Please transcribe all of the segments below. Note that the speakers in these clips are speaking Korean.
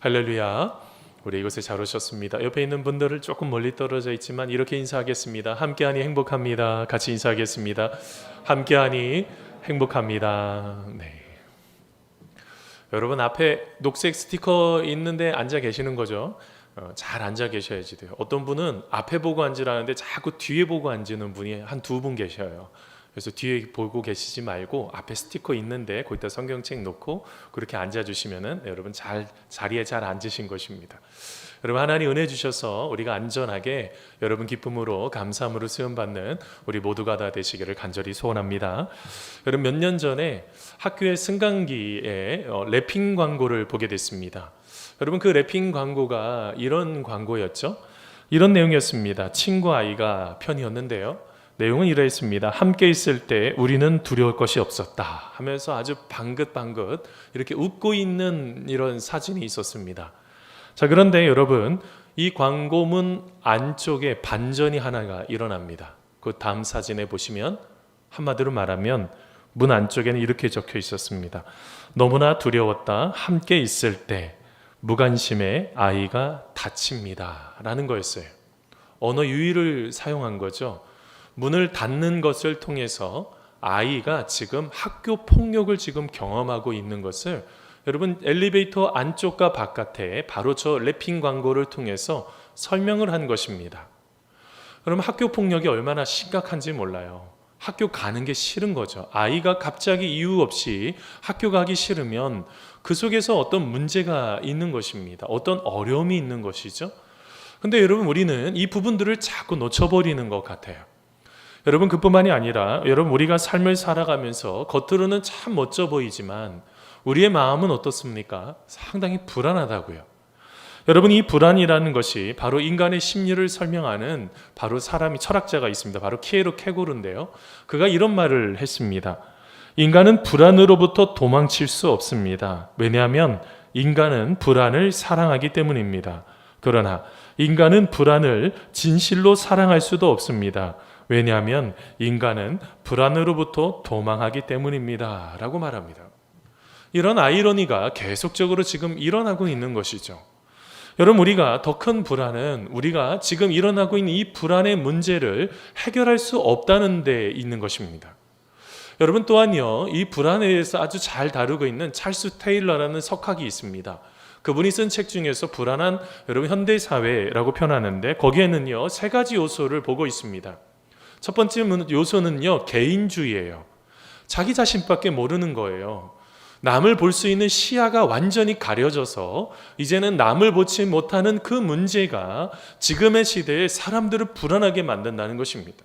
할렐루야. 우리 이곳에 잘 오셨습니다. 옆에 있는 분들을 조금 멀리 떨어져 있지만 이렇게 인사하겠습니다. 함께하니 행복합니다. 같이 인사하겠습니다. 함께하니 행복합니다. 네. 여러분 앞에 녹색 스티커 있는데 앉아 계시는 거죠? 잘 앉아 계셔야지 돼요. 어떤 분은 앞에 보고 앉으라는데 자꾸 뒤에 보고 앉는 분이 한 두 분 계셔요. 그래서 뒤에 보고 계시지 말고 앞에 스티커 있는데 거기다 성경책 놓고 그렇게 앉아주시면은 여러분 자리에 잘 앉으신 것입니다. 여러분 하나님 은혜 주셔서 우리가 안전하게 여러분 기쁨으로 감사함으로 수용받는 우리 모두가 다 되시기를 간절히 소원합니다. 여러분 몇 년 전에 학교의 승강기에 랩핑 광고를 보게 됐습니다. 여러분 그 랩핑 광고가 이런 광고였죠. 이런 내용이었습니다. 친구 아이가 편이었는데요. 내용은 이러했습니다. 함께 있을 때 우리는 두려울 것이 없었다 하면서 아주 방긋방긋 이렇게 웃고 있는 이런 사진이 있었습니다. 자, 그런데 여러분 이 광고문 안쪽에 반전이 하나가 일어납니다. 그 다음 사진에 보시면 한마디로 말하면 문 안쪽에는 이렇게 적혀 있었습니다. 너무나 두려웠다. 함께 있을 때 무관심에 아이가 다칩니다 라는 거였어요. 언어 유희를 사용한 거죠. 문을 닫는 것을 통해서 아이가 지금 학교 폭력을 지금 경험하고 있는 것을 여러분 엘리베이터 안쪽과 바깥에 바로 저 랩핑 광고를 통해서 설명을 한 것입니다. 그럼 학교 폭력이 얼마나 심각한지 몰라요. 학교 가는 게 싫은 거죠. 아이가 갑자기 이유 없이 학교 가기 싫으면 그 속에서 어떤 문제가 있는 것입니다. 어떤 어려움이 있는 것이죠. 근데 여러분 우리는 이 부분들을 자꾸 놓쳐버리는 것 같아요. 여러분 그뿐만이 아니라 여러분 우리가 삶을 살아가면서 겉으로는 참 멋져 보이지만 우리의 마음은 어떻습니까? 상당히 불안하다고요. 여러분 이 불안이라는 것이 바로 인간의 심리를 설명하는 바로 사람이 철학자가 있습니다. 바로 키에로 케고르인데요. 그가 이런 말을 했습니다. 인간은 불안으로부터 도망칠 수 없습니다. 왜냐하면 인간은 불안을 사랑하기 때문입니다. 그러나 인간은 불안을 진실로 사랑할 수도 없습니다. 왜냐하면 인간은 불안으로부터 도망하기 때문입니다 라고 말합니다. 이런 아이러니가 계속적으로 지금 일어나고 있는 것이죠. 여러분 우리가 더 큰 불안은 우리가 지금 일어나고 있는 이 불안의 문제를 해결할 수 없다는 데 있는 것입니다. 여러분 또한요 이 불안에 대해서 아주 잘 다루고 있는 찰스 테일러라는 석학이 있습니다. 그분이 쓴 책 중에서 불안한 여러분 현대사회라고 표현하는데 거기에는요 세 가지 요소를 보고 있습니다. 첫 번째 요소는요 개인주의예요. 자기 자신밖에 모르는 거예요. 남을 볼 수 있는 시야가 완전히 가려져서 이제는 남을 보지 못하는 그 문제가 지금의 시대에 사람들을 불안하게 만든다는 것입니다.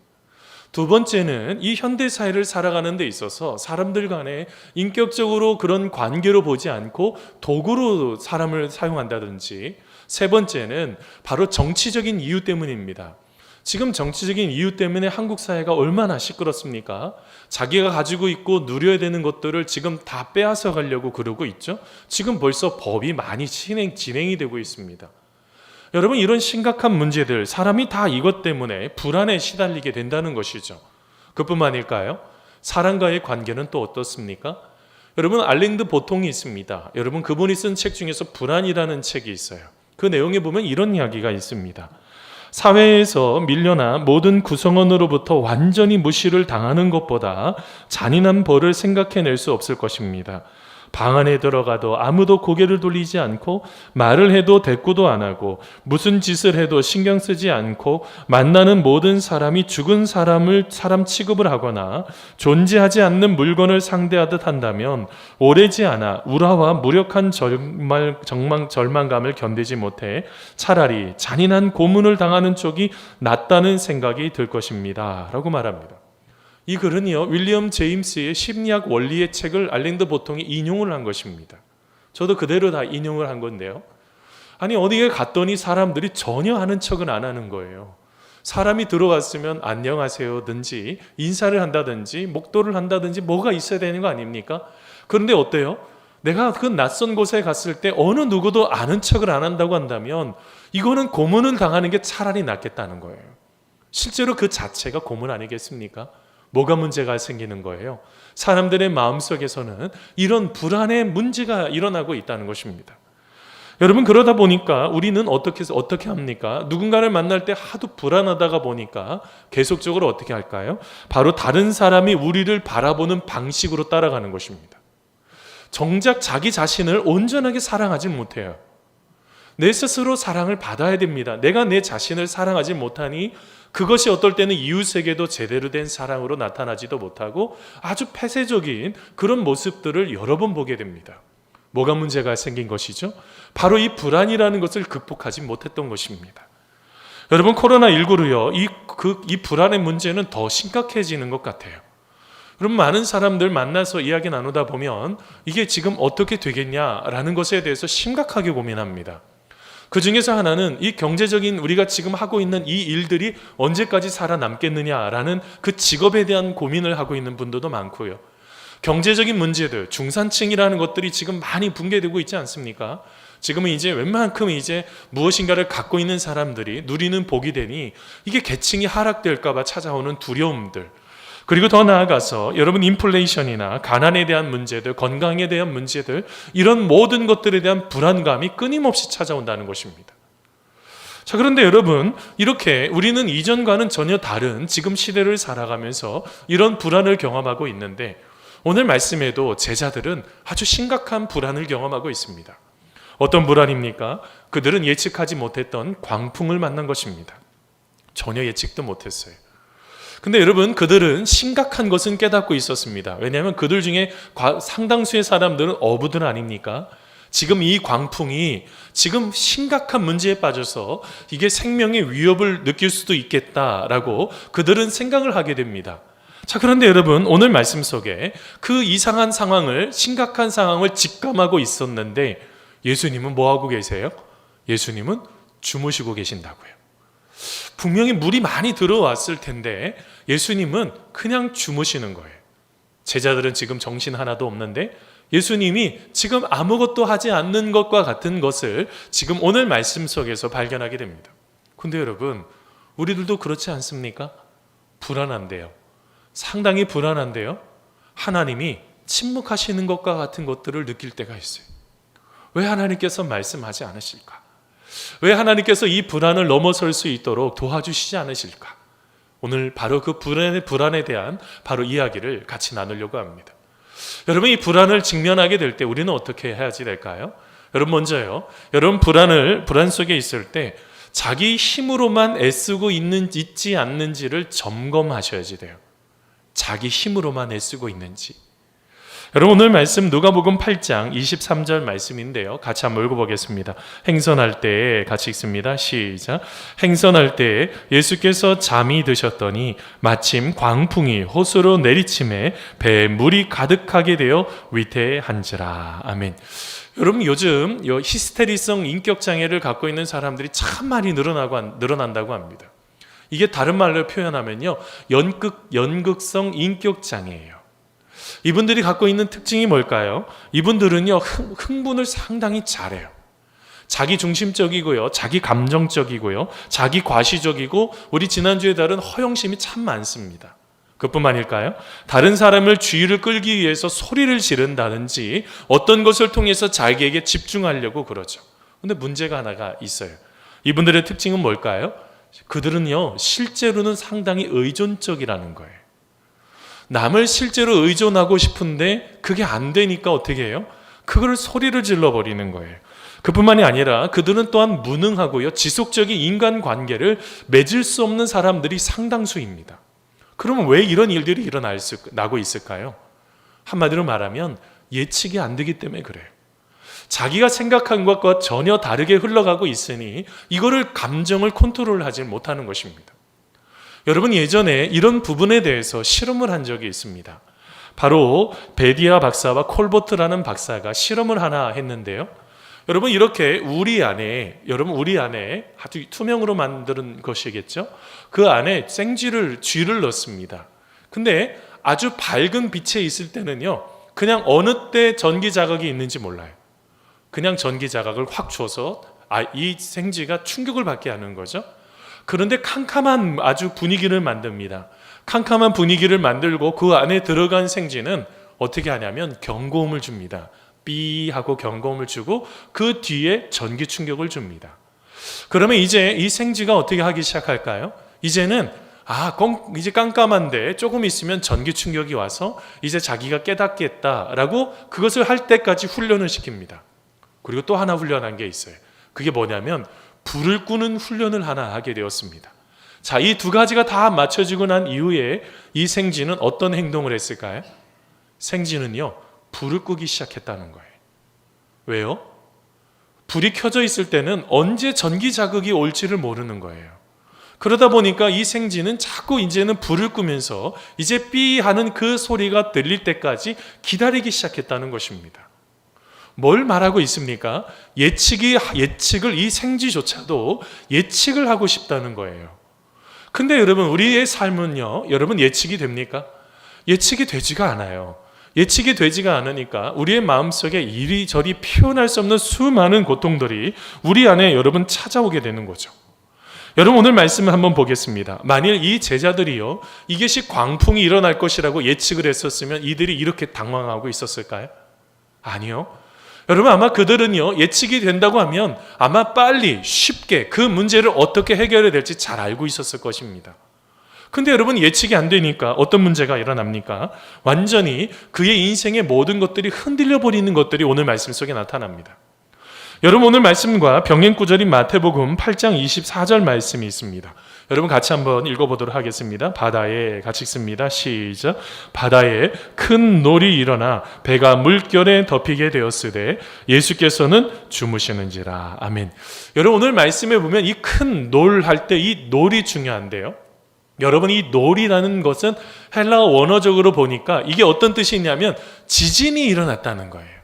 두 번째는 이 현대사회를 살아가는 데 있어서 사람들 간에 인격적으로 그런 관계로 보지 않고 도구로 사람을 사용한다든지 세 번째는 바로 정치적인 이유 때문입니다. 지금 정치적인 이유 때문에 한국 사회가 얼마나 시끄럽습니까? 자기가 가지고 있고 누려야 되는 것들을 지금 다 빼앗아 가려고 그러고 있죠. 지금 벌써 법이 많이 진행이 되고 있습니다. 여러분 이런 심각한 문제들 사람이 다 이것 때문에 불안에 시달리게 된다는 것이죠. 그뿐만일까요? 사람과의 관계는 또 어떻습니까? 여러분 알랭드 보통이 있습니다. 여러분 그분이 쓴 책 중에서 불안이라는 책이 있어요. 그 내용에 보면 이런 이야기가 있습니다. 사회에서 밀려나 모든 구성원으로부터 완전히 무시를 당하는 것보다 잔인한 벌을 생각해낼 수 없을 것입니다. 방 안에 들어가도 아무도 고개를 돌리지 않고 말을 해도 대꾸도 안 하고 무슨 짓을 해도 신경 쓰지 않고 만나는 모든 사람이 죽은 사람을 사람 취급을 하거나 존재하지 않는 물건을 상대하듯 한다면 오래지 않아 우라와 무력한 절망감을 견디지 못해 차라리 잔인한 고문을 당하는 쪽이 낫다는 생각이 들 것입니다 라고 말합니다. 이 글은요 윌리엄 제임스의 심리학 원리의 책을 알랭드 보통이 인용을 한 것입니다. 저도 그대로 다 인용을 한 건데요. 아니 어디에 갔더니 사람들이 전혀 하는 척은 안 하는 거예요. 사람이 들어갔으면 안녕하세요든지 인사를 한다든지 목도를 한다든지 뭐가 있어야 되는 거 아닙니까? 그런데 어때요? 내가 그 낯선 곳에 갔을 때 어느 누구도 아는 척을 안 한다고 한다면 이거는 고문을 당하는 게 차라리 낫겠다는 거예요. 실제로 그 자체가 고문 아니겠습니까? 뭐가 문제가 생기는 거예요? 사람들의 마음속에서는 이런 불안의 문제가 일어나고 있다는 것입니다. 여러분, 그러다 보니까 우리는 어떻게 합니까? 누군가를 만날 때 하도 불안하다가 보니까 계속적으로 어떻게 할까요? 바로 다른 사람이 우리를 바라보는 방식으로 따라가는 것입니다. 정작 자기 자신을 온전하게 사랑하지 못해요. 내 스스로 사랑을 받아야 됩니다. 내가 내 자신을 사랑하지 못하니 그것이 어떨 때는 이웃에게도 제대로 된 사랑으로 나타나지도 못하고 아주 폐쇄적인 그런 모습들을 여러 번 보게 됩니다. 뭐가 문제가 생긴 것이죠? 바로 이 불안이라는 것을 극복하지 못했던 것입니다. 여러분, 코로나19로요, 이 불안의 문제는 더 심각해지는 것 같아요. 여러분, 많은 사람들 만나서 이야기 나누다 보면 이게 지금 어떻게 되겠냐라는 것에 대해서 심각하게 고민합니다. 그 중에서 하나는 이 경제적인 우리가 지금 하고 있는 이 일들이 언제까지 살아남겠느냐라는 그 직업에 대한 고민을 하고 있는 분들도 많고요. 경제적인 문제들, 중산층이라는 것들이 지금 많이 붕괴되고 있지 않습니까? 지금은 이제 웬만큼 이제 무엇인가를 갖고 있는 사람들이 누리는 복이 되니 이게 계층이 하락될까 봐 찾아오는 두려움들, 그리고 더 나아가서 여러분, 인플레이션이나 가난에 대한 문제들, 건강에 대한 문제들, 이런 모든 것들에 대한 불안감이 끊임없이 찾아온다는 것입니다. 자, 그런데 여러분, 이렇게 우리는 이전과는 전혀 다른 지금 시대를 살아가면서 이런 불안을 경험하고 있는데, 오늘 말씀에도 제자들은 아주 심각한 불안을 경험하고 있습니다. 어떤 불안입니까? 그들은 예측하지 못했던 광풍을 만난 것입니다. 전혀 예측도 못했어요. 근데 여러분, 그들은 심각한 것은 깨닫고 있었습니다. 왜냐하면 그들 중에 상당수의 사람들은 어부들 아닙니까? 지금 이 광풍이 지금 심각한 문제에 빠져서 이게 생명의 위협을 느낄 수도 있겠다라고 그들은 생각을 하게 됩니다. 자, 그런데 여러분, 오늘 말씀 속에 그 이상한 상황을, 심각한 상황을 직감하고 있었는데 예수님은 뭐 하고 계세요? 예수님은 주무시고 계신다고요. 분명히 물이 많이 들어왔을 텐데 예수님은 그냥 주무시는 거예요. 제자들은 지금 정신 하나도 없는데 예수님이 지금 아무것도 하지 않는 것과 같은 것을 지금 오늘 말씀 속에서 발견하게 됩니다. 근데 여러분, 우리들도 그렇지 않습니까? 불안한데요. 상당히 불안한데요. 하나님이 침묵하시는 것과 같은 것들을 느낄 때가 있어요. 왜 하나님께서 말씀하지 않으실까? 왜 하나님께서 이 불안을 넘어설 수 있도록 도와주시지 않으실까? 오늘 바로 그 불안에 대한 바로 이야기를 같이 나누려고 합니다. 여러분, 이 불안을 직면하게 될 때 우리는 어떻게 해야지 될까요? 여러분, 먼저요, 여러분, 불안 속에 있을 때 자기 힘으로만 애쓰고 있지 않는지를 점검하셔야지 돼요. 자기 힘으로만 애쓰고 있는지. 여러분, 오늘 말씀 누가복음 8장 23절 말씀인데요, 같이 한번 읽어보겠습니다. 행선할 때에 같이 읽습니다. 시작. 행선할 때에 예수께서 잠이 드셨더니 마침 광풍이 호수로 내리침에 배에 물이 가득하게 되어 위태한지라. 아멘. 여러분, 요즘 히스테리성 인격장애를 갖고 있는 사람들이 참 많이 늘어난다고 합니다. 이게 다른 말로 표현하면요, 연극성 인격장애예요. 이분들이 갖고 있는 특징이 뭘까요? 이분들은요, 흥분을 상당히 잘해요. 자기 중심적이고요, 자기 감정적이고요, 자기 과시적이고, 우리 지난주에 다룬 허영심이 참 많습니다. 그뿐만일까요? 다른 사람을 주의를 끌기 위해서 소리를 지른다든지 어떤 것을 통해서 자기에게 집중하려고 그러죠. 근데 문제가 하나가 있어요. 이분들의 특징은 뭘까요? 그들은요, 실제로는 상당히 의존적이라는 거예요. 남을 실제로 의존하고 싶은데 그게 안 되니까 어떻게 해요? 그걸 소리를 질러버리는 거예요. 그뿐만이 아니라 그들은 또한 무능하고요, 지속적인 인간관계를 맺을 수 없는 사람들이 상당수입니다. 그러면 왜 이런 일들이 일어나고 있을까요? 한마디로 말하면 예측이 안 되기 때문에 그래요. 자기가 생각한 것과 전혀 다르게 흘러가고 있으니 이거를 감정을 컨트롤하지 못하는 것입니다. 여러분, 예전에 이런 부분에 대해서 실험을 한 적이 있습니다. 바로 베디아 박사와 콜버트라는 박사가 실험을 하나 했는데요. 여러분, 이렇게 우리 안에 아주 투명으로 만든 것이겠죠. 그 안에 쥐를 넣습니다. 근데 아주 밝은 빛에 있을 때는요, 그냥 어느 때 전기 자극이 있는지 몰라요. 그냥 전기 자극을 확 줘서 이 생쥐가 충격을 받게 하는 거죠. 그런데 캄캄한 아주 분위기를 만듭니다. 캄캄한 분위기를 만들고 그 안에 들어간 생쥐는 어떻게 하냐면 경고음을 줍니다. 삐 하고 경고음을 주고 그 뒤에 전기 충격을 줍니다. 그러면 이제 이 생쥐가 어떻게 하기 시작할까요? 이제는 이제 깜깜한데 조금 있으면 전기 충격이 와서 이제 자기가 깨닫겠다라고 그것을 할 때까지 훈련을 시킵니다. 그리고 또 하나 훈련한 게 있어요. 그게 뭐냐면 불을 끄는 훈련을 하나 하게 되었습니다. 자, 이 두 가지가 다 맞춰지고 난 이후에 이 생쥐는 어떤 행동을 했을까요? 생쥐는요, 불을 끄기 시작했다는 거예요. 왜요? 불이 켜져 있을 때는 언제 전기 자극이 올지를 모르는 거예요. 그러다 보니까 이 생쥐는 자꾸 이제는 불을 끄면서 이제 삐 하는 그 소리가 들릴 때까지 기다리기 시작했다는 것입니다. 뭘 말하고 있습니까? 예측을 이 생쥐조차도 예측을 하고 싶다는 거예요. 근데 여러분, 우리의 삶은요, 여러분 예측이 됩니까? 예측이 되지가 않아요. 예측이 되지가 않으니까 우리의 마음속에 이리저리 표현할 수 없는 수많은 고통들이 우리 안에 여러분 찾아오게 되는 거죠. 여러분, 오늘 말씀을 한번 보겠습니다. 만일 이 제자들이요, 이것이 광풍이 일어날 것이라고 예측을 했었으면 이들이 이렇게 당황하고 있었을까요? 아니요. 여러분, 아마 그들은요, 예측이 된다고 하면 아마 빨리 쉽게 그 문제를 어떻게 해결해야 될지 잘 알고 있었을 것입니다. 근데 여러분, 예측이 안 되니까 어떤 문제가 일어납니까? 완전히 그의 인생의 모든 것들이 흔들려 버리는 것들이 오늘 말씀 속에 나타납니다. 여러분, 오늘 말씀과 병행 구절인 마태복음 8장 24절 말씀이 있습니다. 여러분, 같이 한번 읽어보도록 하겠습니다. 바다에, 같이 읽습니다. 시작. 바다에 큰 놀이 일어나 배가 물결에 덮이게 되었으되 예수께서는 주무시는지라. 아멘. 여러분, 오늘 말씀에 보면 이 큰 놀 할 때 이 놀이 중요한데요. 여러분, 이 놀이라는 것은 헬라어 원어적으로 보니까 이게 어떤 뜻이 있냐면 지진이 일어났다는 거예요.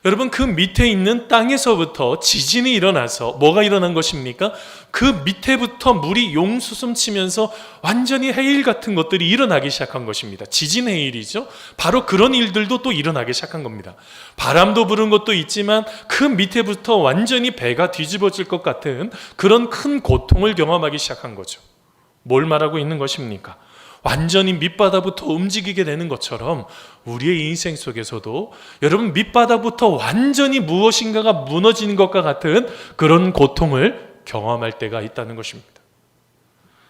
여러분, 그 밑에 있는 땅에서부터 지진이 일어나서 뭐가 일어난 것입니까? 그 밑에부터 물이 용수숨 치면서 완전히 해일 같은 것들이 일어나기 시작한 것입니다. 지진 해일이죠. 바로 그런 일들도 또 일어나기 시작한 겁니다. 바람도 부는 것도 있지만 그 밑에부터 완전히 배가 뒤집어질 것 같은 그런 큰 고통을 경험하기 시작한 거죠. 뭘 말하고 있는 것입니까? 완전히 밑바닥부터 움직이게 되는 것처럼 우리의 인생 속에서도 여러분, 밑바닥부터 완전히 무엇인가가 무너지는 것과 같은 그런 고통을 경험할 때가 있다는 것입니다.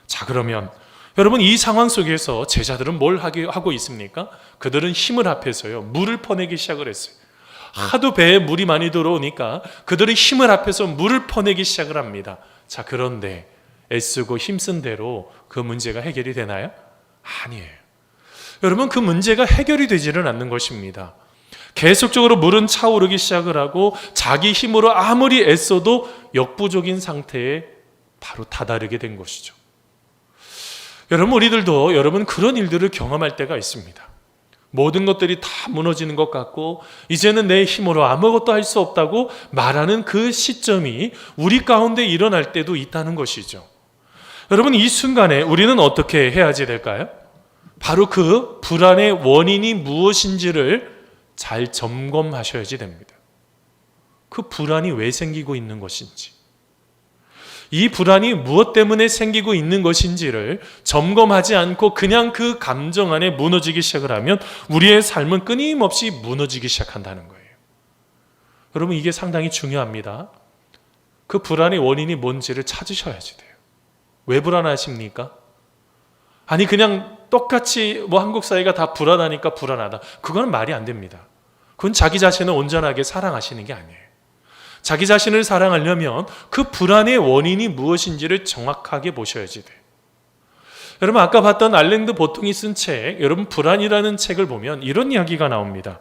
자, 그러면 여러분, 이 상황 속에서 제자들은 뭘 하고 있습니까? 그들은 힘을 합해서요, 물을 퍼내기 시작을 했어요. 하도 배에 물이 많이 들어오니까 그들의 힘을 합해서 물을 퍼내기 시작을 합니다. 자, 그런데 애쓰고 힘쓴 대로 그 문제가 해결이 되나요? 아니에요. 여러분, 그 문제가 해결이 되지는 않는 것입니다. 계속적으로 물은 차오르기 시작을 하고 자기 힘으로 아무리 애써도 역부족인 상태에 바로 다다르게 된 것이죠. 여러분, 우리들도 여러분 그런 일들을 경험할 때가 있습니다. 모든 것들이 다 무너지는 것 같고 이제는 내 힘으로 아무것도 할 수 없다고 말하는 그 시점이 우리 가운데 일어날 때도 있다는 것이죠. 여러분, 이 순간에 우리는 어떻게 해야지 될까요? 바로 그 불안의 원인이 무엇인지를 잘 점검하셔야지 됩니다. 그 불안이 왜 생기고 있는 것인지, 이 불안이 무엇 때문에 생기고 있는 것인지를 점검하지 않고 그냥 그 감정 안에 무너지기 시작을 하면 우리의 삶은 끊임없이 무너지기 시작한다는 거예요. 여러분, 이게 상당히 중요합니다. 그 불안의 원인이 뭔지를 찾으셔야지 돼요. 왜 불안하십니까? 아니, 그냥 똑같이 한국 사회가 다 불안하니까 불안하다. 그건 말이 안 됩니다. 그건 자기 자신을 온전하게 사랑하시는 게 아니에요. 자기 자신을 사랑하려면 그 불안의 원인이 무엇인지를 정확하게 보셔야지 돼요. 여러분, 아까 봤던 알랭드 보통이 쓴 책, 여러분 불안이라는 책을 보면 이런 이야기가 나옵니다.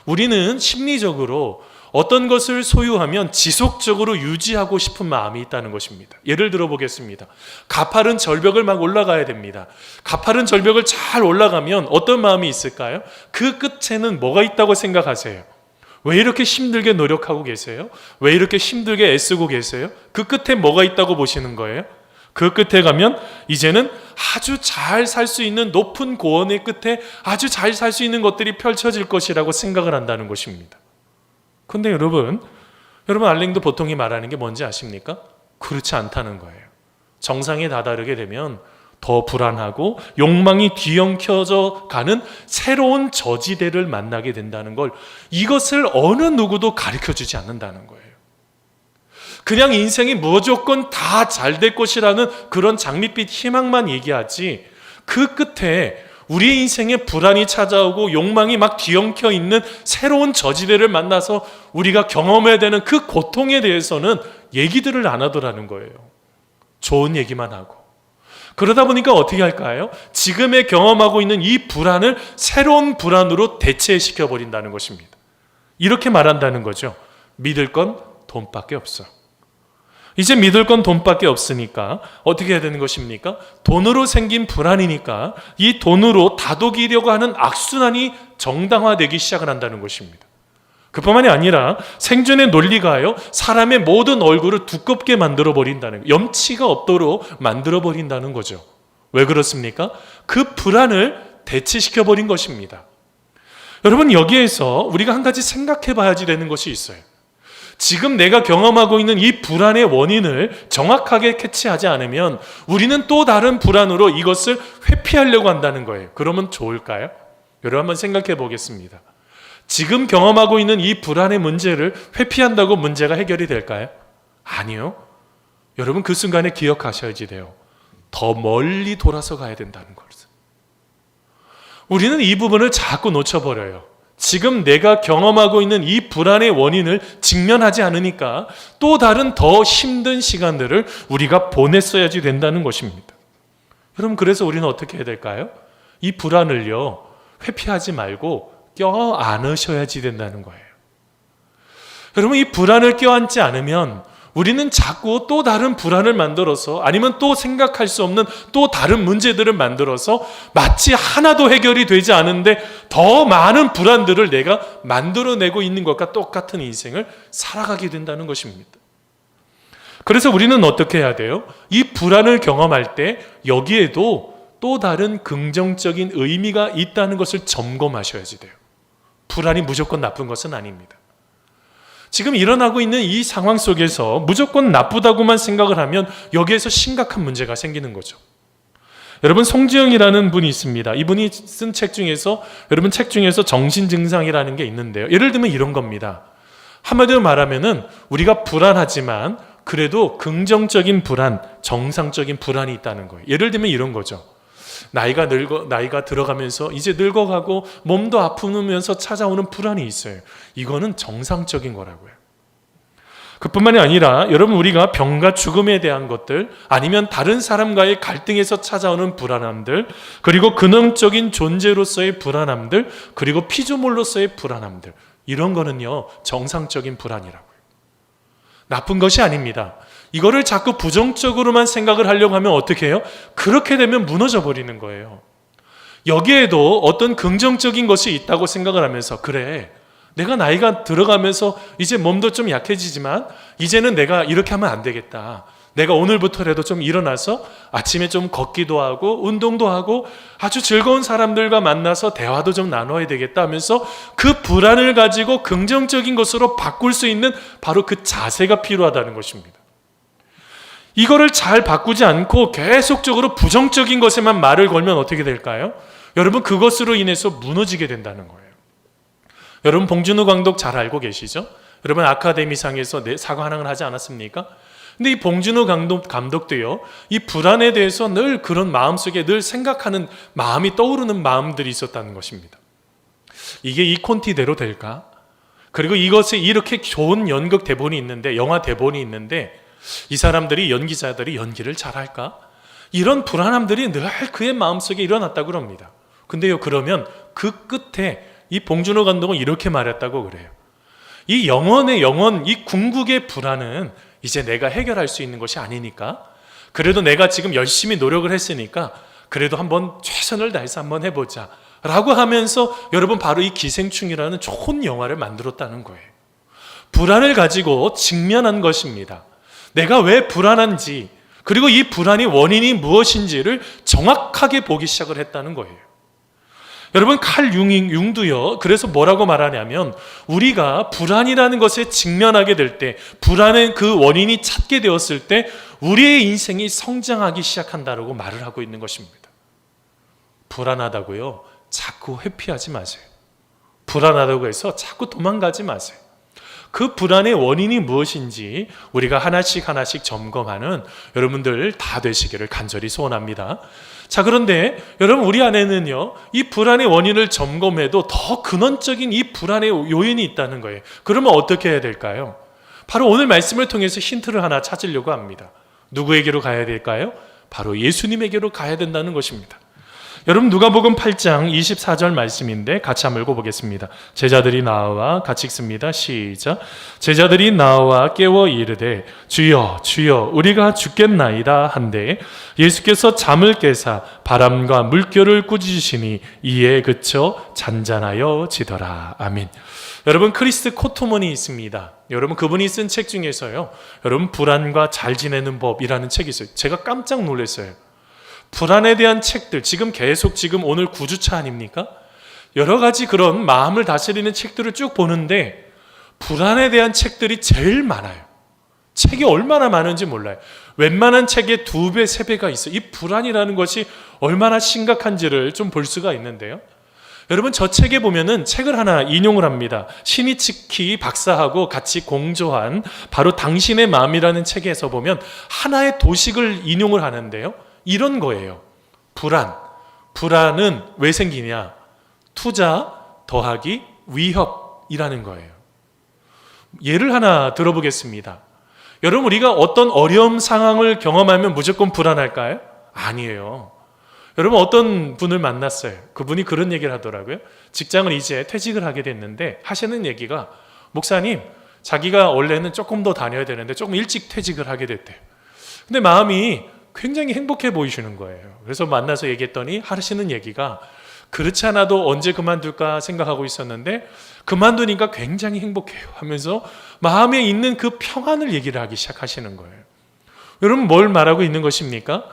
우리는 심리적으로 어떤 것을 소유하면 지속적으로 유지하고 싶은 마음이 있다는 것입니다. 예를 들어 보겠습니다. 가파른 절벽을 막 올라가야 됩니다. 가파른 절벽을 잘 올라가면 어떤 마음이 있을까요? 그 끝에는 뭐가 있다고 생각하세요? 왜 이렇게 힘들게 노력하고 계세요? 왜 이렇게 힘들게 애쓰고 계세요? 그 끝에 뭐가 있다고 보시는 거예요? 그 끝에 가면 이제는 아주 잘 살 수 있는 높은 고원의 끝에 아주 잘 살 수 있는 것들이 펼쳐질 것이라고 생각을 한다는 것입니다. 근데 여러분 알랭드 보통이 말하는 게 뭔지 아십니까? 그렇지 않다는 거예요. 정상에 다다르게 되면 더 불안하고 욕망이 뒤엉켜져 가는 새로운 저지대를 만나게 된다는 걸, 이것을 어느 누구도 가르쳐주지 않는다는 거예요. 그냥 인생이 무조건 다 잘 될 것이라는 그런 장밋빛 희망만 얘기하지, 그 끝에 우리의 인생에 불안이 찾아오고 욕망이 막 뒤엉켜 있는 새로운 저지대를 만나서 우리가 경험해야 되는 그 고통에 대해서는 얘기들을 안 하더라는 거예요. 좋은 얘기만 하고. 그러다 보니까 어떻게 할까요? 지금에 경험하고 있는 이 불안을 새로운 불안으로 대체시켜 버린다는 것입니다. 이렇게 말한다는 거죠. 믿을 건 돈밖에 없어. 이제 믿을 건 돈밖에 없으니까 어떻게 해야 되는 것입니까? 돈으로 생긴 불안이니까 이 돈으로 다독이려고 하는 악순환이 정당화되기 시작을 한다는 것입니다. 그뿐만이 아니라 생존의 논리가요, 사람의 모든 얼굴을 두껍게 만들어 버린다는, 염치가 없도록 만들어 버린다는 거죠. 왜 그렇습니까? 그 불안을 대체시켜 버린 것입니다. 여러분, 여기에서 우리가 한 가지 생각해 봐야지 되는 것이 있어요. 지금 내가 경험하고 있는 이 불안의 원인을 정확하게 캐치하지 않으면 우리는 또 다른 불안으로 이것을 회피하려고 한다는 거예요. 그러면 좋을까요? 여러분, 한번 생각해 보겠습니다. 지금 경험하고 있는 이 불안의 문제를 회피한다고 문제가 해결이 될까요? 아니요. 여러분, 그 순간에 기억하셔야지 돼요. 더 멀리 돌아서 가야 된다는 것을. 우리는 이 부분을 자꾸 놓쳐버려요. 지금 내가 경험하고 있는 이 불안의 원인을 직면하지 않으니까 또 다른 더 힘든 시간들을 우리가 보냈어야지 된다는 것입니다. 여러분, 그래서 우리는 어떻게 해야 될까요? 이 불안을요, 회피하지 말고 껴안으셔야지 된다는 거예요. 여러분, 이 불안을 껴안지 않으면 우리는 자꾸 또 다른 불안을 만들어서, 아니면 또 생각할 수 없는 또 다른 문제들을 만들어서 마치 하나도 해결이 되지 않은데 더 많은 불안들을 내가 만들어내고 있는 것과 똑같은 인생을 살아가게 된다는 것입니다. 그래서 우리는 어떻게 해야 돼요? 이 불안을 경험할 때 여기에도 또 다른 긍정적인 의미가 있다는 것을 점검하셔야지 돼요. 불안이 무조건 나쁜 것은 아닙니다. 지금 일어나고 있는 이 상황 속에서 무조건 나쁘다고만 생각을 하면 여기에서 심각한 문제가 생기는 거죠. 여러분, 송지영이라는 분이 있습니다. 이분이 쓴 책 중에서, 여러분 책 중에서 정신증상이라는 게 있는데요. 예를 들면 이런 겁니다. 한마디로 말하면은 우리가 불안하지만 그래도 긍정적인 불안, 정상적인 불안이 있다는 거예요. 예를 들면 이런 거죠. 나이가 들어가면서 이제 늙어가고 몸도 아프면서 찾아오는 불안이 있어요. 이거는 정상적인 거라고요. 그뿐만이 아니라 여러분, 우리가 병과 죽음에 대한 것들, 아니면 다른 사람과의 갈등에서 찾아오는 불안함들, 그리고 근원적인 존재로서의 불안함들, 그리고 피조물로서의 불안함들, 이런 거는요, 정상적인 불안이라고요. 나쁜 것이 아닙니다. 이거를 자꾸 부정적으로만 생각을 하려고 하면 어떻게 해요? 그렇게 되면 무너져 버리는 거예요. 여기에도 어떤 긍정적인 것이 있다고 생각을 하면서, 그래, 내가 나이가 들어가면서 이제 몸도 좀 약해지지만 이제는 내가 이렇게 하면 안 되겠다. 내가 오늘부터라도 좀 일어나서 아침에 좀 걷기도 하고 운동도 하고 아주 즐거운 사람들과 만나서 대화도 좀 나눠야 되겠다 하면서 그 불안을 가지고 긍정적인 것으로 바꿀 수 있는 바로 그 자세가 필요하다는 것입니다. 이거를 잘 바꾸지 않고 계속적으로 부정적인 것에만 말을 걸면 어떻게 될까요? 여러분, 그것으로 인해서 무너지게 된다는 거예요. 여러분, 봉준호 감독 잘 알고 계시죠? 여러분, 아카데미상에서 사관왕을 하지 않았습니까? 근데 이 봉준호 감독도요, 이 불안에 대해서 늘 그런 마음속에 늘 생각하는 마음이 떠오르는 마음들이 있었다는 것입니다. 이게 이 콘티대로 될까? 그리고 이것에 이렇게 좋은 연극 대본이 있는데, 영화 대본이 있는데 이 사람들이, 연기자들이 연기를 잘할까? 이런 불안함들이 늘 그의 마음속에 일어났다고 합니다. 근데요, 그러면 그 끝에 이 봉준호 감독은 이렇게 말했다고 그래요. 이 영혼의 영혼, 이 궁극의 불안은 이제 내가 해결할 수 있는 것이 아니니까, 그래도 내가 지금 열심히 노력을 했으니까 그래도 한번 최선을 다해서 한번 해보자 라고 하면서 여러분, 바로 이 기생충이라는 좋은 영화를 만들었다는 거예요. 불안을 가지고 직면한 것입니다. 내가 왜 불안한지, 그리고 이 불안의 원인이 무엇인지를 정확하게 보기 시작을 했다는 거예요. 여러분, 칼 융도요, 그래서 뭐라고 말하냐면, 우리가 불안이라는 것에 직면하게 될 때, 불안의 그 원인이 찾게 되었을 때 우리의 인생이 성장하기 시작한다라고 말을 하고 있는 것입니다. 불안하다고요? 자꾸 회피하지 마세요. 불안하다고 해서 자꾸 도망가지 마세요. 그 불안의 원인이 무엇인지 우리가 하나씩 하나씩 점검하는 여러분들 다 되시기를 간절히 소원합니다. 자, 그런데 여러분, 우리 안에는요, 이 불안의 원인을 점검해도 더 근원적인 이 불안의 요인이 있다는 거예요. 그러면 어떻게 해야 될까요? 바로 오늘 말씀을 통해서 힌트를 하나 찾으려고 합니다. 누구에게로 가야 될까요? 바로 예수님에게로 가야 된다는 것입니다. 여러분, 누가복음 8장 24절 말씀인데 같이 한번 읽어보겠습니다. 제자들이 나와 같이 읽습니다. 시작. 제자들이 나와 깨워 이르되 주여 주여 우리가 죽겠나이다 한데 예수께서 잠을 깨사 바람과 물결을 꾸짖으시니 이에 그쳐 잔잔하여 지더라. 아멘. 여러분, 크리스 코토먼이 있습니다. 여러분, 그분이 쓴 책 중에서요, 여러분, 불안과 잘 지내는 법이라는 책이 있어요. 제가 깜짝 놀랐어요. 불안에 대한 책들, 지금 오늘 9주차 아닙니까? 여러 가지 그런 마음을 다스리는 책들을 쭉 보는데 불안에 대한 책들이 제일 많아요. 책이 얼마나 많은지 몰라요. 웬만한 책의 2배, 3배가 있어요. 이 불안이라는 것이 얼마나 심각한지를 좀 볼 수가 있는데요. 여러분, 저 책에 보면은 책을 하나 인용을 합니다. 시니츠키 박사하고 같이 공조한 바로 당신의 마음이라는 책에서 보면 하나의 도식을 인용을 하는데요. 이런 거예요. 불안은 왜 생기냐? 투자 더하기 위협이라는 거예요. 예를 하나 들어보겠습니다. 여러분, 우리가 어떤 어려움 상황을 경험하면 무조건 불안할까요? 아니에요. 여러분, 어떤 분을 만났어요. 그분이 그런 얘기를 하더라고요. 직장을 이제 퇴직을 하게 됐는데 하시는 얘기가, 목사님, 자기가 원래는 조금 더 다녀야 되는데 조금 일찍 퇴직을 하게 됐대요. 근데 마음이 굉장히 행복해 보이시는 거예요. 그래서 만나서 얘기했더니 하시는 얘기가, 그렇지 않아도 언제 그만둘까 생각하고 있었는데 그만두니까 굉장히 행복해요 하면서 마음에 있는 그 평안을 얘기를 하기 시작하시는 거예요. 여러분, 뭘 말하고 있는 것입니까?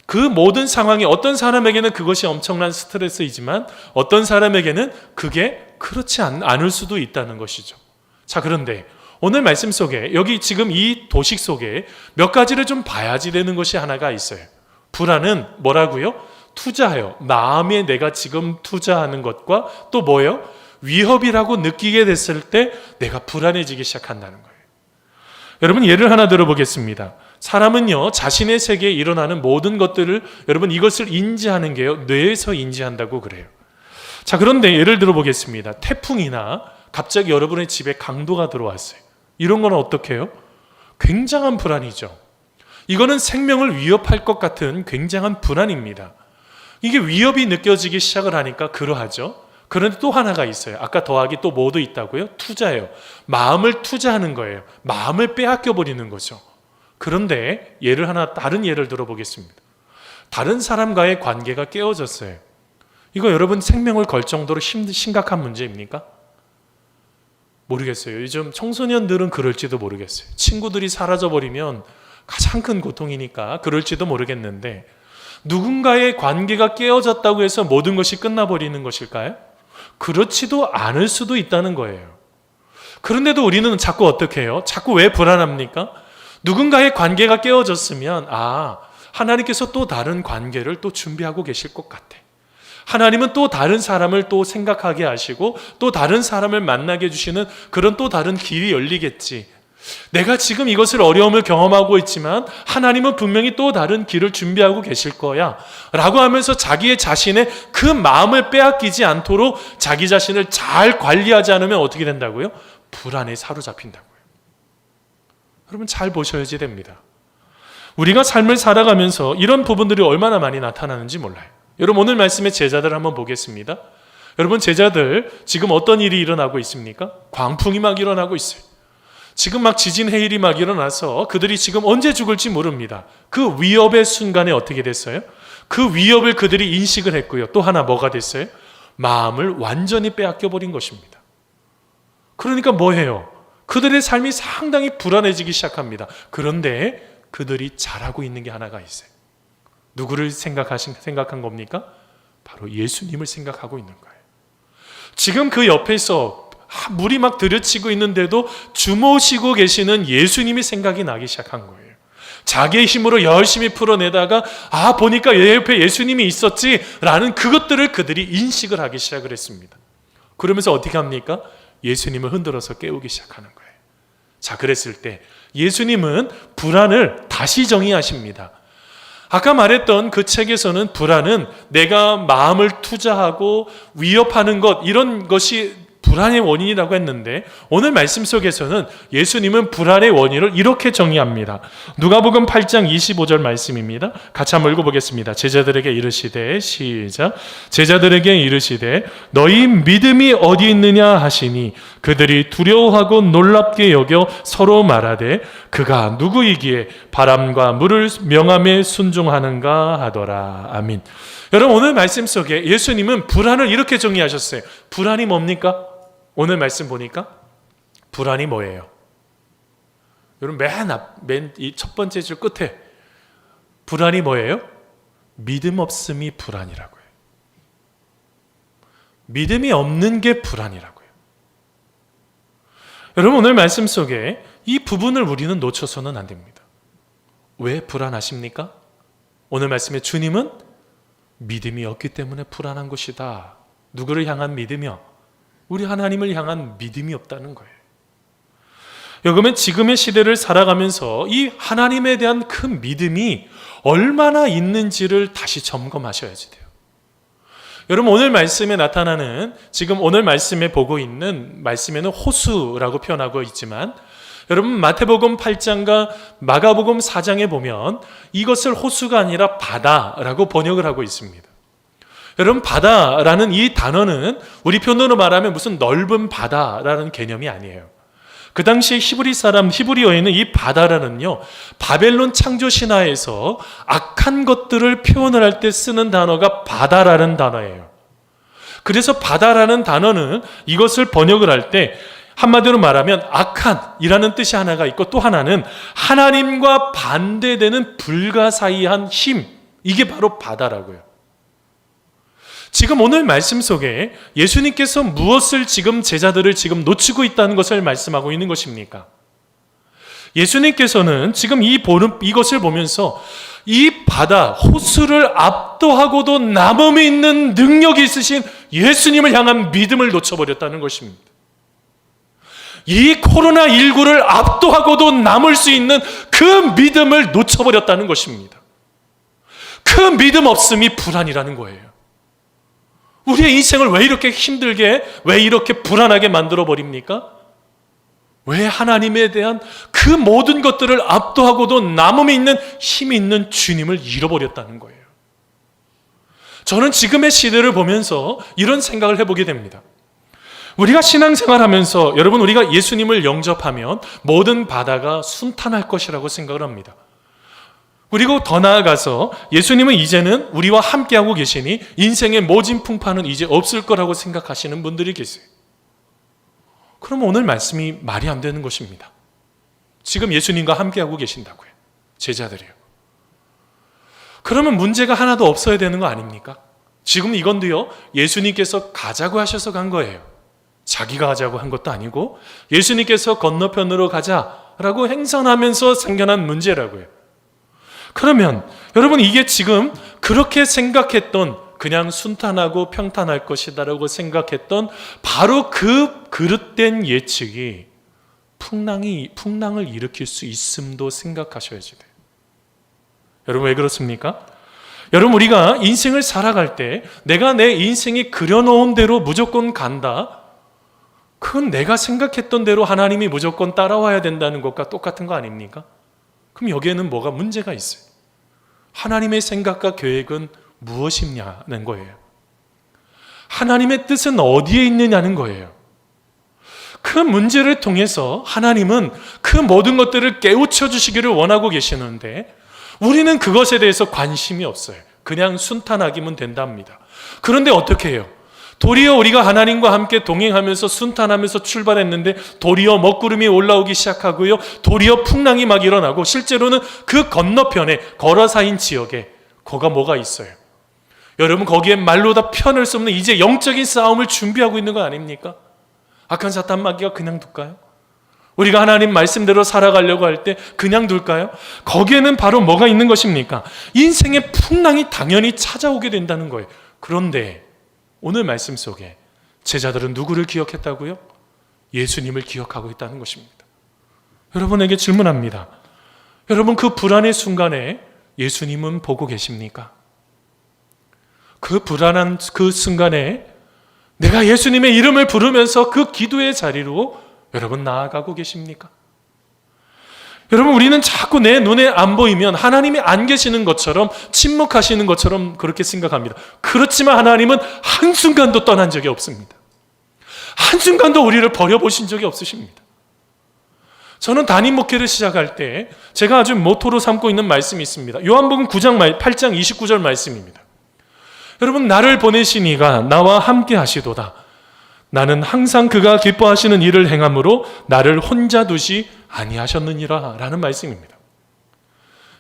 그 모든 상황이 어떤 사람에게는 그것이 엄청난 스트레스이지만 어떤 사람에게는 그게 그렇지 않을 수도 있다는 것이죠. 자, 그런데 오늘 말씀 속에 여기 지금 이 도식 속에 몇 가지를 좀 봐야지 되는 것이 하나가 있어요. 불안은 뭐라고요? 투자예요. 마음에 내가 지금 투자하는 것과 또 뭐예요? 위협이라고 느끼게 됐을 때 내가 불안해지기 시작한다는 거예요. 여러분, 예를 하나 들어보겠습니다. 사람은요, 자신의 세계에 일어나는 모든 것들을, 여러분, 이것을 인지하는 게요, 뇌에서 인지한다고 그래요. 자, 그런데 예를 들어보겠습니다. 태풍이나 갑자기 여러분의 집에 강도가 들어왔어요. 이런 건 어떻게 해요? 굉장한 불안이죠. 이거는 생명을 위협할 것 같은 굉장한 불안입니다. 이게 위협이 느껴지기 시작을 하니까 그러하죠. 그런데 또 하나가 있어요. 아까 더하기 또 뭐도 있다고요? 투자예요. 마음을 투자하는 거예요. 마음을 빼앗겨 버리는 거죠. 그런데 다른 예를 들어보겠습니다. 다른 사람과의 관계가 깨어졌어요. 이거 여러분 생명을 걸 정도로 심각한 문제입니까? 모르겠어요. 요즘 청소년들은 그럴지도 모르겠어요. 친구들이 사라져버리면 가장 큰 고통이니까 그럴지도 모르겠는데, 누군가의 관계가 깨어졌다고 해서 모든 것이 끝나버리는 것일까요? 그렇지도 않을 수도 있다는 거예요. 그런데도 우리는 자꾸 어떻게 해요? 자꾸 왜 불안합니까? 누군가의 관계가 깨어졌으면 하나님께서 또 다른 관계를 또 준비하고 계실 것 같아. 하나님은 또 다른 사람을 또 생각하게 하시고 또 다른 사람을 만나게 해주시는 그런 또 다른 길이 열리겠지. 내가 지금 이것을 어려움을 경험하고 있지만 하나님은 분명히 또 다른 길을 준비하고 계실 거야 라고 하면서 자기의 자신의 그 마음을 빼앗기지 않도록 자기 자신을 잘 관리하지 않으면 어떻게 된다고요? 불안에 사로잡힌다고요. 여러분, 잘 보셔야지 됩니다. 우리가 삶을 살아가면서 이런 부분들이 얼마나 많이 나타나는지 몰라요. 여러분, 오늘 말씀의 제자들 한번 보겠습니다. 여러분, 제자들 지금 어떤 일이 일어나고 있습니까? 광풍이 막 일어나고 있어요. 지금 막 지진 해일이 막 일어나서 그들이 지금 언제 죽을지 모릅니다. 그 위협의 순간에 어떻게 됐어요? 그 위협을 그들이 인식을 했고요. 또 하나 뭐가 됐어요? 마음을 완전히 빼앗겨 버린 것입니다. 그러니까 뭐예요? 그들의 삶이 상당히 불안해지기 시작합니다. 그런데 그들이 잘하고 있는 게 하나가 있어요. 누구를 생각한 겁니까? 바로 예수님을 생각하고 있는 거예요. 지금 그 옆에서 물이 막 들여치고 있는데도 주무시고 계시는 예수님이 생각이 나기 시작한 거예요. 자기의 힘으로 열심히 풀어내다가 보니까 얘 옆에 예수님이 있었지 라는 그것들을 그들이 인식을 하기 시작을 했습니다. 그러면서 어떻게 합니까? 예수님을 흔들어서 깨우기 시작하는 거예요. 자, 그랬을 때 예수님은 불안을 다시 정의하십니다. 아까 말했던 그 책에서는 불안은 내가 마음을 투자하고 위협하는 것, 이런 것이 불안의 원인이라고 했는데, 오늘 말씀 속에서는 예수님은 불안의 원인을 이렇게 정의합니다. 누가복음 8장 25절 말씀입니다. 같이 한번 읽어보겠습니다. 제자들에게 이르시되, 시작. 제자들에게 이르시되 너희 믿음이 어디 있느냐 하시니 그들이 두려워하고 놀랍게 여겨 서로 말하되 그가 누구이기에 바람과 물을 명함에 순종하는가 하더라. 아멘. 여러분, 오늘 말씀 속에 예수님은 불안을 이렇게 정의하셨어요. 불안이 뭡니까? 오늘 말씀 보니까 불안이 뭐예요? 여러분, 맨 이 첫 번째 줄 끝에 불안이 뭐예요? 믿음 없음이 불안이라고요. 믿음이 없는 게 불안이라고요. 여러분, 오늘 말씀 속에 이 부분을 우리는 놓쳐서는 안 됩니다. 왜 불안하십니까? 오늘 말씀에 주님은 믿음이 없기 때문에 불안한 것이다. 누구를 향한 믿음이요? 우리 하나님을 향한 믿음이 없다는 거예요. 그러면 지금의 시대를 살아가면서 이 하나님에 대한 그 믿음이 얼마나 있는지를 다시 점검하셔야지 돼요. 여러분, 오늘 말씀에 나타나는, 지금 오늘 말씀에 보고 있는 말씀에는 호수라고 표현하고 있지만, 여러분 마태복음 8장과 마가복음 4장에 보면 이것을 호수가 아니라 바다라고 번역을 하고 있습니다. 여러분, 바다라는 이 단어는 우리 표현으로 말하면 무슨 넓은 바다라는 개념이 아니에요. 그 당시에 히브리어에는 이 바다라는요, 바벨론 창조 신화에서 악한 것들을 표현을 할 때 쓰는 단어가 바다라는 단어예요. 그래서 바다라는 단어는 이것을 번역을 할 때 한마디로 말하면 악한이라는 뜻이 하나가 있고, 또 하나는 하나님과 반대되는 불가사의한 힘, 이게 바로 바다라고요. 지금 오늘 말씀 속에 예수님께서 무엇을 지금 제자들을 지금 놓치고 있다는 것을 말씀하고 있는 것입니까? 예수님께서는 지금 이것을 보면서 이 바다, 호수를 압도하고도 남음이 있는 능력이 있으신 예수님을 향한 믿음을 놓쳐버렸다는 것입니다. 이 코로나19를 압도하고도 남을 수 있는 그 믿음을 놓쳐버렸다는 것입니다. 그 믿음 없음이 불안이라는 거예요. 우리의 인생을 왜 이렇게 힘들게, 왜 이렇게 불안하게 만들어 버립니까? 왜 하나님에 대한 그 모든 것들을 압도하고도 남음이 있는 힘이 있는 주님을 잃어버렸다는 거예요. 저는 지금의 시대를 보면서 이런 생각을 해보게 됩니다. 우리가 신앙생활하면서, 여러분, 우리가 예수님을 영접하면 모든 바다가 순탄할 것이라고 생각을 합니다. 그리고 더 나아가서 예수님은 이제는 우리와 함께하고 계시니 인생의 모진 풍파는 이제 없을 거라고 생각하시는 분들이 계세요. 그럼 오늘 말씀이 말이 안 되는 것입니다. 지금 예수님과 함께하고 계신다고요, 제자들이요. 그러면 문제가 하나도 없어야 되는 거 아닙니까? 지금 이건도요, 예수님께서 가자고 하셔서 간 거예요. 자기가 가자고 한 것도 아니고 예수님께서 건너편으로 가자라고 행선하면서 생겨난 문제라고요. 그러면 여러분, 이게 지금 그렇게 생각했던, 그냥 순탄하고 평탄할 것이다라고 생각했던 바로 그 그릇된 예측이 풍랑을 일으킬 수 있음도 생각하셔야지 돼요. 여러분, 왜 그렇습니까? 여러분, 우리가 인생을 살아갈 때 내가 내 인생이 그려놓은 대로 무조건 간다, 그건 내가 생각했던 대로 하나님이 무조건 따라와야 된다는 것과 똑같은 거 아닙니까? 그럼 여기에는 뭐가 문제가 있어요? 하나님의 생각과 계획은 무엇이냐는 거예요. 하나님의 뜻은 어디에 있느냐는 거예요. 그 문제를 통해서 하나님은 그 모든 것들을 깨우쳐 주시기를 원하고 계시는데 우리는 그것에 대해서 관심이 없어요. 그냥 순탄하기면 된답니다. 그런데 어떻게 해요? 도리어 우리가 하나님과 함께 동행하면서 순탄하면서 출발했는데 도리어 먹구름이 올라오기 시작하고요, 도리어 풍랑이 막 일어나고, 실제로는 그 건너편에 거라사인 지역에 거가 뭐가 있어요? 여러분, 거기에 말로 다 표현할 수 없는 이제 영적인 싸움을 준비하고 있는 거 아닙니까? 악한 사탄 마귀가 그냥 둘까요? 우리가 하나님 말씀대로 살아가려고 할 때 그냥 둘까요? 거기에는 바로 뭐가 있는 것입니까? 인생의 풍랑이 당연히 찾아오게 된다는 거예요. 그런데 오늘 말씀 속에 제자들은 누구를 기억했다고요? 예수님을 기억하고 있다는 것입니다. 여러분에게 질문합니다. 여러분, 그 불안의 순간에 예수님은 보고 계십니까? 그 불안한 그 순간에 내가 예수님의 이름을 부르면서 그 기도의 자리로 여러분 나아가고 계십니까? 여러분, 우리는 자꾸 내 눈에 안 보이면 하나님이 안 계시는 것처럼, 침묵하시는 것처럼 그렇게 생각합니다. 그렇지만 하나님은 한순간도 떠난 적이 없습니다. 한순간도 우리를 버려보신 적이 없으십니다. 저는 담임 목회를 시작할 때 제가 아주 모토로 삼고 있는 말씀이 있습니다. 요한복음 8장 29절 말씀입니다. 여러분, 나를 보내신 이가 나와 함께 하시도다. 나는 항상 그가 기뻐하시는 일을 행함으로 나를 혼자 두시 아니하셨느니라 라는 말씀입니다.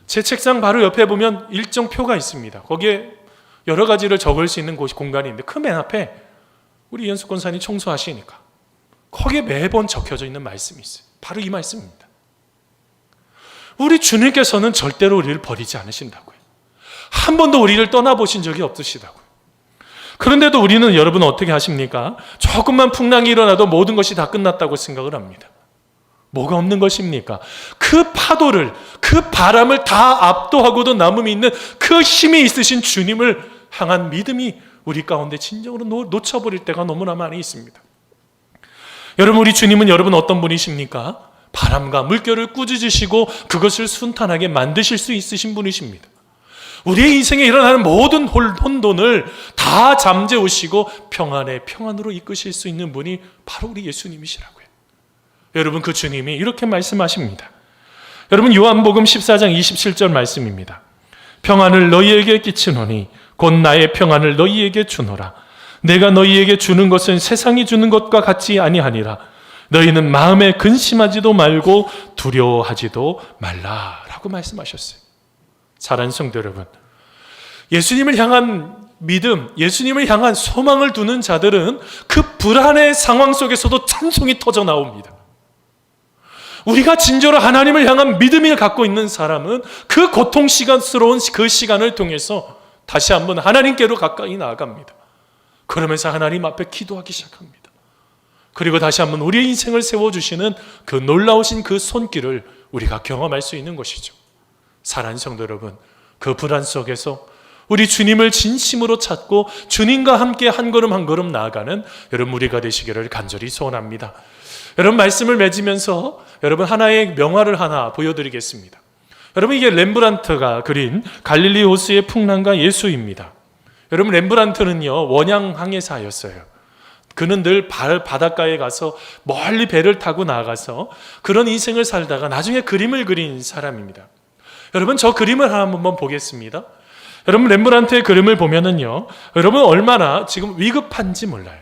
제 책상 바로 옆에 보면 일정표가 있습니다. 거기에 여러 가지를 적을 수 있는 공간이 있는데 그 맨 앞에 우리 이현숙 권사님 청소하시니까 거기에 매번 적혀져 있는 말씀이 있어요. 바로 이 말씀입니다. 우리 주님께서는 절대로 우리를 버리지 않으신다고요. 한 번도 우리를 떠나보신 적이 없으시다고요. 그런데도 우리는 여러분 어떻게 하십니까? 조금만 풍랑이 일어나도 모든 것이 다 끝났다고 생각을 합니다. 뭐가 없는 것입니까? 그 파도를, 그 바람을 다 압도하고도 남음이 있는 그 힘이 있으신 주님을 향한 믿음이 우리 가운데 진정으로 놓쳐버릴 때가 너무나 많이 있습니다. 여러분, 우리 주님은 여러분 어떤 분이십니까? 바람과 물결을 꾸짖으시고 그것을 순탄하게 만드실 수 있으신 분이십니다. 우리의 인생에 일어나는 모든 혼돈을 다 잠재우시고 평안으로 이끄실 수 있는 분이 바로 우리 예수님이시라고요. 여러분, 그 주님이 이렇게 말씀하십니다. 여러분, 요한복음 14장 27절 말씀입니다. 평안을 너희에게 끼치노니 곧 나의 평안을 너희에게 주노라. 내가 너희에게 주는 것은 세상이 주는 것과 같지 아니하니라. 너희는 마음에 근심하지도 말고 두려워하지도 말라라고 말씀하셨어요. 사랑하는 성도 여러분, 예수님을 향한 믿음, 예수님을 향한 소망을 두는 자들은 그 불안의 상황 속에서도 찬송이 터져 나옵니다. 우리가 진정으로 하나님을 향한 믿음을 갖고 있는 사람은 그 고통스러운 그 시간을 통해서 다시 한번 하나님께로 가까이 나아갑니다. 그러면서 하나님 앞에 기도하기 시작합니다. 그리고 다시 한번 우리의 인생을 세워주시는 그 놀라우신 그 손길을 우리가 경험할 수 있는 것이죠. 사랑하는 성도 여러분, 그 불안 속에서 우리 주님을 진심으로 찾고 주님과 함께 한 걸음 한 걸음 나아가는 여러분 우리가 되시기를 간절히 소원합니다. 여러분, 말씀을 맺으면서 여러분 하나의 명화를 하나 보여드리겠습니다. 여러분, 이게 렘브란트가 그린 갈릴리 호수의 풍랑과 예수입니다. 여러분, 렘브란트는요 원양 항해사였어요. 그는 늘 바닷가에 가서 멀리 배를 타고 나가서 그런 인생을 살다가 나중에 그림을 그린 사람입니다. 여러분, 저 그림을 한번 보겠습니다. 여러분, 렘브란트의 그림을 보면은요, 여러분 얼마나 지금 위급한지 몰라요.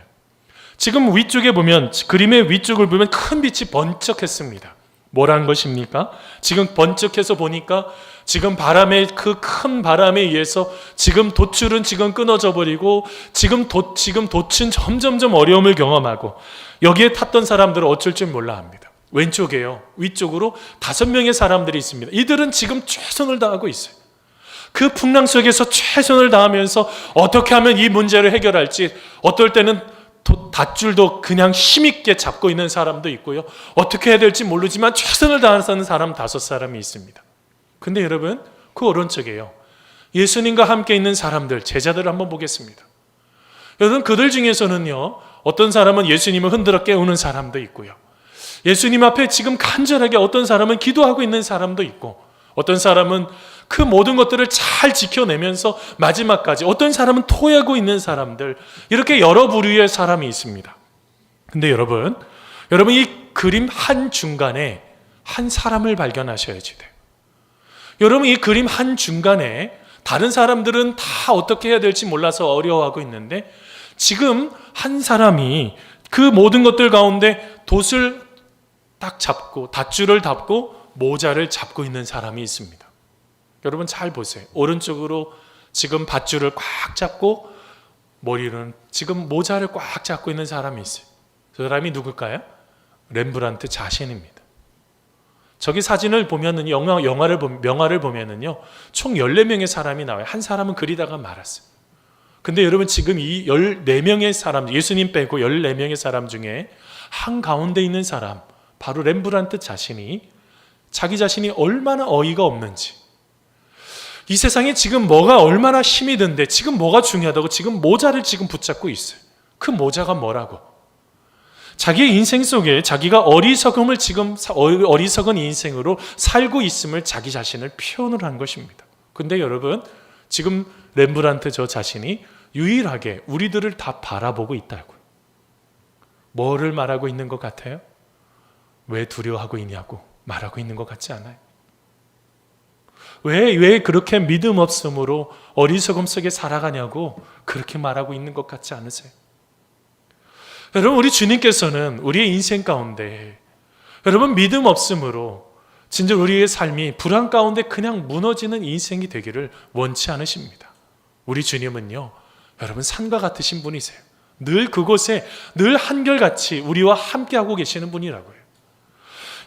지금 위쪽에 보면, 그림의 위쪽을 보면 큰 빛이 번쩍했습니다. 뭐란 것입니까? 지금 번쩍해서 보니까 지금 그 큰 바람에 의해서 지금 돛줄은 지금 끊어져 버리고 지금 돛은 점점점 어려움을 경험하고 여기에 탔던 사람들은 어쩔 줄 몰라 합니다. 왼쪽에요, 위쪽으로 5명의 사람들이 있습니다. 이들은 지금 최선을 다하고 있어요. 그 풍랑 속에서 최선을 다하면서 어떻게 하면 이 문제를 해결할지, 어떨 때는 닷줄도 그냥 힘있게 잡고 있는 사람도 있고요, 어떻게 해야 될지 모르지만 최선을 다하는 사람 5사람이 있습니다. 근데 여러분, 그 오른쪽에요, 예수님과 함께 있는 사람들, 제자들을 한번 보겠습니다. 여러분, 그들 중에서는요, 어떤 사람은 예수님을 흔들어 깨우는 사람도 있고요, 예수님 앞에 지금 간절하게 어떤 사람은 기도하고 있는 사람도 있고, 어떤 사람은 그 모든 것들을 잘 지켜내면서 마지막까지, 어떤 사람은 토하고 있는 사람들, 이렇게 여러 부류의 사람이 있습니다. 근데 여러분 이 그림 한 중간에 한 사람을 발견하셔야지 돼요. 여러분, 이 그림 한 중간에 다른 사람들은 다 어떻게 해야 될지 몰라서 어려워하고 있는데, 지금 한 사람이 그 모든 것들 가운데 돛을 딱 잡고, 닷줄을 잡고 모자를 잡고 있는 사람이 있습니다. 여러분 잘 보세요. 오른쪽으로 지금 밧줄을 꽉 잡고 머리는 지금 모자를 꽉 잡고 있는 사람이 있어요. 그 사람이 누굴까요? 렘브란트 자신입니다. 저기 사진을 보면은 명화를 보면은요, 총 14명의 사람이 나와요. 한 사람은 그리다가 말았어요. 근데 여러분 지금 이 14명의 사람, 예수님 빼고 14명의 사람 중에 한가운데 있는 사람, 바로 렘브란트 자신이 자기 자신이 얼마나 어이가 없는지, 이 세상에 지금 뭐가 얼마나 힘이 든데 지금 뭐가 중요하다고 지금 모자를 지금 붙잡고 있어요. 그 모자가 뭐라고? 자기의 인생 속에 자기가 어리석은 인생으로 살고 있음을 자기 자신을 표현을 한 것입니다. 근데 여러분, 지금 렘브란트 저 자신이 유일하게 우리들을 다 바라보고 있다고요. 뭐를 말하고 있는 것 같아요? 왜 두려워하고 있냐고 말하고 있는 것 같지 않아요? 왜 그렇게 믿음 없음으로 어리석음 속에 살아가냐고 그렇게 말하고 있는 것 같지 않으세요? 여러분, 우리 주님께서는 우리의 인생 가운데 여러분 믿음 없음으로 진짜 우리의 삶이 불안 가운데 그냥 무너지는 인생이 되기를 원치 않으십니다. 우리 주님은요, 여러분 산과 같으신 분이세요. 늘 그곳에 늘 한결같이 우리와 함께하고 계시는 분이라고요.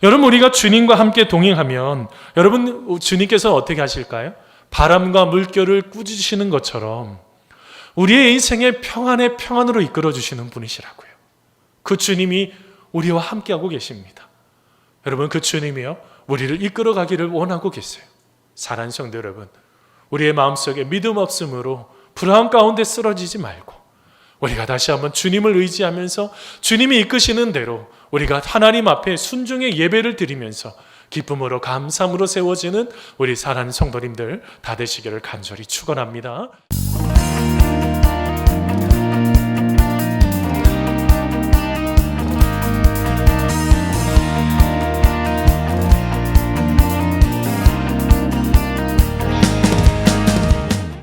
여러분, 우리가 주님과 함께 동행하면 여러분 주님께서 어떻게 하실까요? 바람과 물결을 꾸짖으시는 것처럼 우리의 인생의 평안으로 이끌어 주시는 분이시라고요. 그 주님이 우리와 함께하고 계십니다. 여러분, 그 주님이요, 우리를 이끌어 가기를 원하고 계세요. 사랑하는 성도 여러분, 우리의 마음속에 믿음 없음으로 불안 가운데 쓰러지지 말고 우리가 다시 한번 주님을 의지하면서 주님이 이끄시는 대로 우리가 하나님 앞에 순종의 예배를 드리면서 기쁨으로 감사함으로 세워지는 우리 사랑하는 성도님들 다 되시기를 간절히 축원합니다.